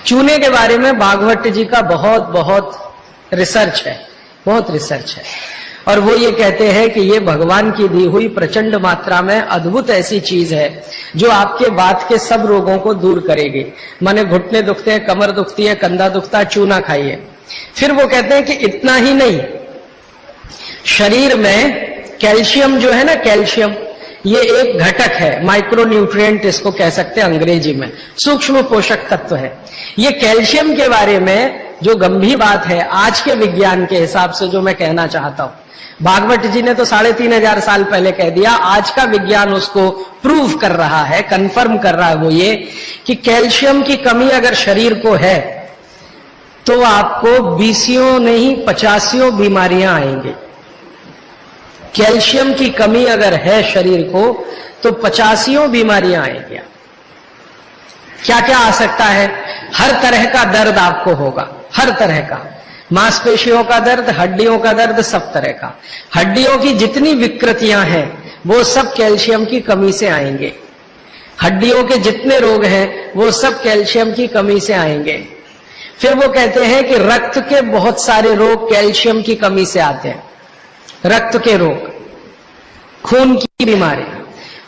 चूने के बारे में भागवत जी का बहुत रिसर्च है, बहुत रिसर्च है। और वो ये कहते हैं कि ये भगवान की दी हुई प्रचंड मात्रा में अद्भुत ऐसी चीज है जो आपके बात के सब रोगों को दूर करेगी। माने घुटने दुखते हैं, कमर दुखती है, कंधा दुखता है, चूना खाइए। फिर वो कहते हैं कि इतना ही नहीं, शरीर में कैल्शियम जो है ना, कैल्शियम ये एक घटक है, माइक्रो न्यूट्रिएंट इसको कह सकते हैं अंग्रेजी में, सूक्ष्म पोषक तत्व है। ये कैल्शियम के बारे में जो गंभीर बात है आज के विज्ञान के हिसाब से जो मैं कहना चाहता हूं, भागवत जी ने तो 3500 साल पहले कह दिया, आज का विज्ञान उसको प्रूव कर रहा है, कंफर्म कर रहा है। वो ये कि कैल्शियम की कमी अगर शरीर को है तो आपको 20 नहीं 50 बीमारियां आएंगी। कैल्शियम की कमी अगर है शरीर को तो 50 बीमारियां आएंगी। क्या क्या आ सकता है? हर तरह का दर्द आपको होगा, हर तरह का, मांसपेशियों का दर्द, हड्डियों का दर्द, सब तरह का। हड्डियों की जितनी विकृतियां हैं वो सब कैल्शियम की कमी से आएंगे। हड्डियों के जितने रोग हैं वो सब कैल्शियम की कमी से आएंगे। फिर वो कहते हैं कि रक्त के बहुत सारे रोग कैल्शियम की कमी से आते हैं, रक्त के रोग, खून की बीमारी।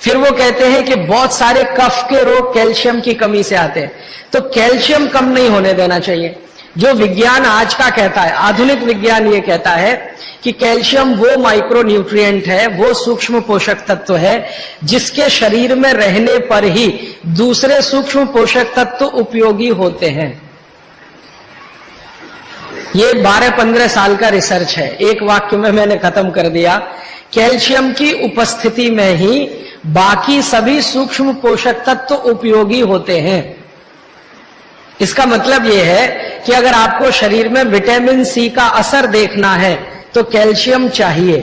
फिर वो कहते हैं कि बहुत सारे कफ के रोग कैल्शियम की कमी से आते हैं। तो कैल्शियम कम नहीं होने देना चाहिए। जो विज्ञान आज का कहता है, आधुनिक विज्ञान ये कहता है कि कैल्शियम वो माइक्रो न्यूट्रिएंट है, वो सूक्ष्म पोषक तत्व है जिसके शरीर में रहने पर ही दूसरे सूक्ष्म पोषक तत्व उपयोगी होते हैं। ये 12-15 साल का रिसर्च है, एक वाक्य में मैंने खत्म कर दिया। कैल्शियम की उपस्थिति में ही बाकी सभी सूक्ष्म पोषक तत्व उपयोगी होते हैं। इसका मतलब यह है कि अगर आपको शरीर में विटामिन सी का असर देखना है तो कैल्शियम चाहिए,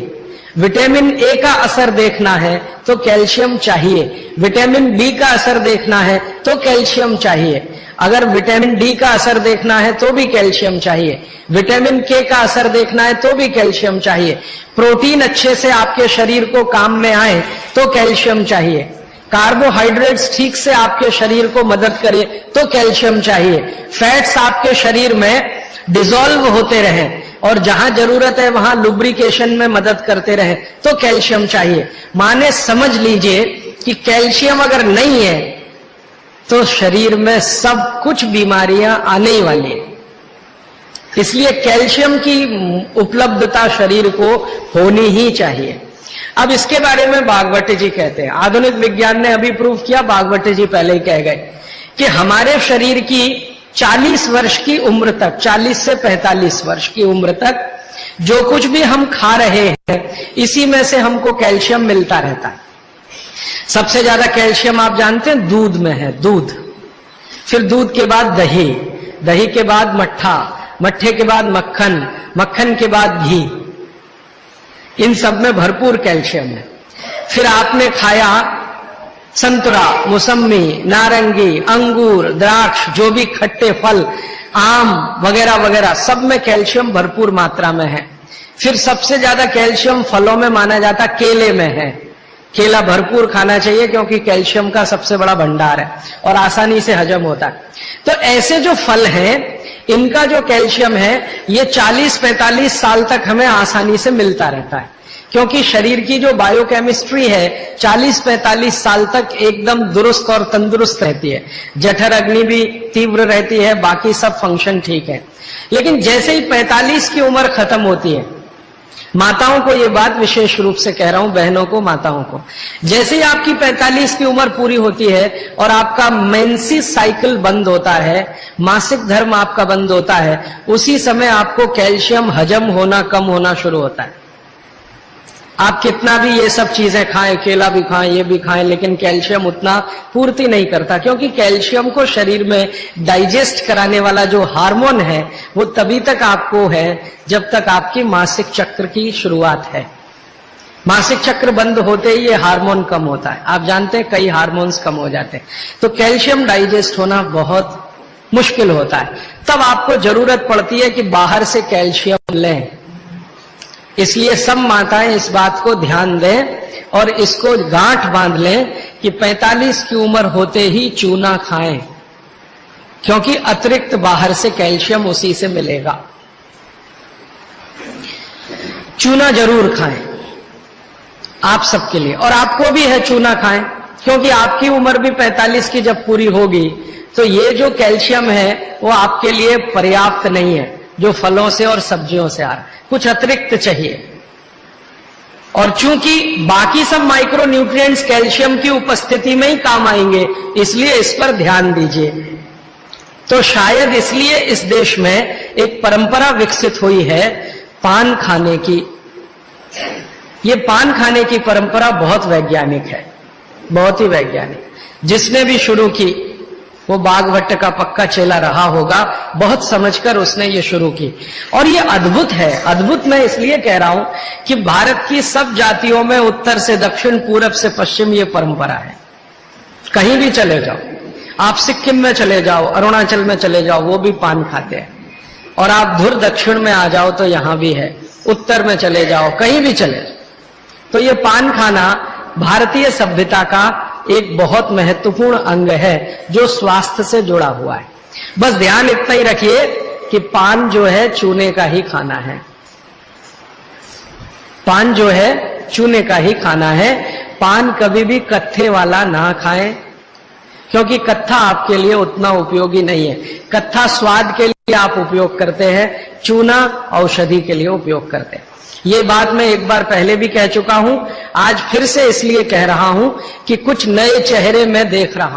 विटामिन ए का असर देखना है तो कैल्शियम चाहिए, विटामिन बी का असर देखना है तो कैल्शियम चाहिए, अगर विटामिन डी का असर देखना है तो भी कैल्शियम चाहिए, विटामिन के का असर देखना है तो भी कैल्शियम चाहिए, प्रोटीन अच्छे से आपके शरीर को काम में आए तो कैल्शियम चाहिए, कार्बोहाइड्रेट्स ठीक से आपके शरीर को मदद करे तो कैल्शियम चाहिए, फैट्स आपके शरीर में डिसॉल्व होते रहें और जहां जरूरत है वहां लुब्रिकेशन में मदद करते रहे तो कैल्शियम चाहिए। माने समझ लीजिए कि कैल्शियम अगर नहीं है तो शरीर में सब कुछ बीमारियां आने ही वाली है। इसलिए कैल्शियम की उपलब्धता शरीर को होनी ही चाहिए। अब इसके बारे में भागवत जी कहते हैं, आधुनिक विज्ञान ने अभी प्रूव किया, भागवत जी पहले ही कह गए कि हमारे शरीर की 40 वर्ष की उम्र तक, 40 से 45 वर्ष की उम्र तक जो कुछ भी हम खा रहे हैं इसी में से हमको कैल्शियम मिलता रहता है। सबसे ज्यादा कैल्शियम आप जानते हैं दूध में है, दूध, फिर दूध के बाद दही, दही के बाद मट्ठा, मट्ठे के बाद मक्खन, मक्खन के बाद घी, इन सब में भरपूर कैल्शियम है। फिर आपने खाया संतरा, मौसम्मी, नारंगी, अंगूर, द्राक्ष, जो भी खट्टे फल, आम वगैरह वगैरह, सब में कैल्शियम भरपूर मात्रा में है। फिर सबसे ज्यादा कैल्शियम फलों में माना जाता केले में है। केला भरपूर खाना चाहिए क्योंकि कैल्शियम का सबसे बड़ा भंडार है और आसानी से हजम होता है। तो ऐसे जो फल हैं इनका जो कैल्शियम है ये 40-45 साल तक हमें आसानी से मिलता रहता है, क्योंकि शरीर की जो बायोकेमिस्ट्री है 40-45 साल तक एकदम दुरुस्त और तंदुरुस्त रहती है। जठर अग्नि भी तीव्र रहती है, बाकी सब फंक्शन ठीक है। लेकिन जैसे ही 45 की उम्र खत्म होती है, माताओं को ये बात विशेष रूप से कह रहा हूं, बहनों को, माताओं को, जैसे ही आपकी 45 की उम्र पूरी होती है और आपका मेंसेस साइकिल बंद होता है, मासिक धर्म आपका बंद होता है, उसी समय आपको कैल्शियम हजम होना कम होना शुरू होता है। आप कितना भी ये सब चीजें खाएं, केला भी खाएं, ये भी खाएं, लेकिन कैल्शियम उतना पूर्ति नहीं करता, क्योंकि कैल्शियम को शरीर में डाइजेस्ट कराने वाला जो हार्मोन है वो तभी तक आपको है जब तक आपकी मासिक चक्र की शुरुआत है। मासिक चक्र बंद होते ही ये हार्मोन कम होता है। आप जानते हैं कई हार्मोन्स कम हो जाते हैं, तो कैल्शियम डाइजेस्ट होना बहुत मुश्किल होता है। तब आपको जरूरत पड़ती है कि बाहर से कैल्शियम लें। इसलिए सब माताएं इस बात को ध्यान दें और इसको गांठ बांध लें कि 45 की उम्र होते ही चूना खाएं। क्योंकि अतिरिक्त बाहर से कैल्शियम उसी से मिलेगा। चूना जरूर खाएं आप सबके लिए, और आपको भी है चूना खाएं, क्योंकि आपकी उम्र भी 45 की जब पूरी होगी तो ये जो कैल्शियम है वो आपके लिए पर्याप्त नहीं है जो फलों से और सब्जियों से आ रहा है, कुछ अतिरिक्त चाहिए। और चूंकि बाकी सब माइक्रो न्यूट्रिएंट्स कैल्शियम की उपस्थिति में ही काम आएंगे, इसलिए इस पर ध्यान दीजिए। तो शायद इसलिए इस देश में एक परंपरा विकसित हुई है पान खाने की। ये पान खाने की परंपरा बहुत वैज्ञानिक है, बहुत ही वैज्ञानिक। जिसने भी शुरू की वो बागभट्ट का पक्का चेला रहा होगा, बहुत समझकर उसने ये शुरू की। और ये अद्भुत है। अद्भुत मैं इसलिए कह रहा हूं कि भारत की सब जातियों में उत्तर से दक्षिण, पूरब से पश्चिम ये परंपरा है। कहीं भी चले जाओ आप, सिक्किम में चले जाओ, अरुणाचल में चले जाओ, वो भी पान खाते हैं। और आप धुर दक्षिण में आ जाओ तो यहां भी है, उत्तर में चले जाओ, कहीं भी चले जाओ। तो ये पान खाना भारतीय सभ्यता का एक बहुत महत्वपूर्ण अंग है जो स्वास्थ्य से जुड़ा हुआ है। बस ध्यान इतना ही रखिए कि पान जो है चूने का ही खाना है। पान जो है चूने का ही खाना है। पान कभी भी कत्थे वाला ना खाएं, क्योंकि कत्था आपके लिए उतना उपयोगी नहीं है। कत्था स्वाद के लिए आप उपयोग करते हैं, चूना औषधि के लिए उपयोग करते हैं। ये बात मैं एक बार पहले भी कह चुका हूं, आज फिर से इसलिए कह रहा हूं कि कुछ नए चेहरे मैं देख रहा हूं।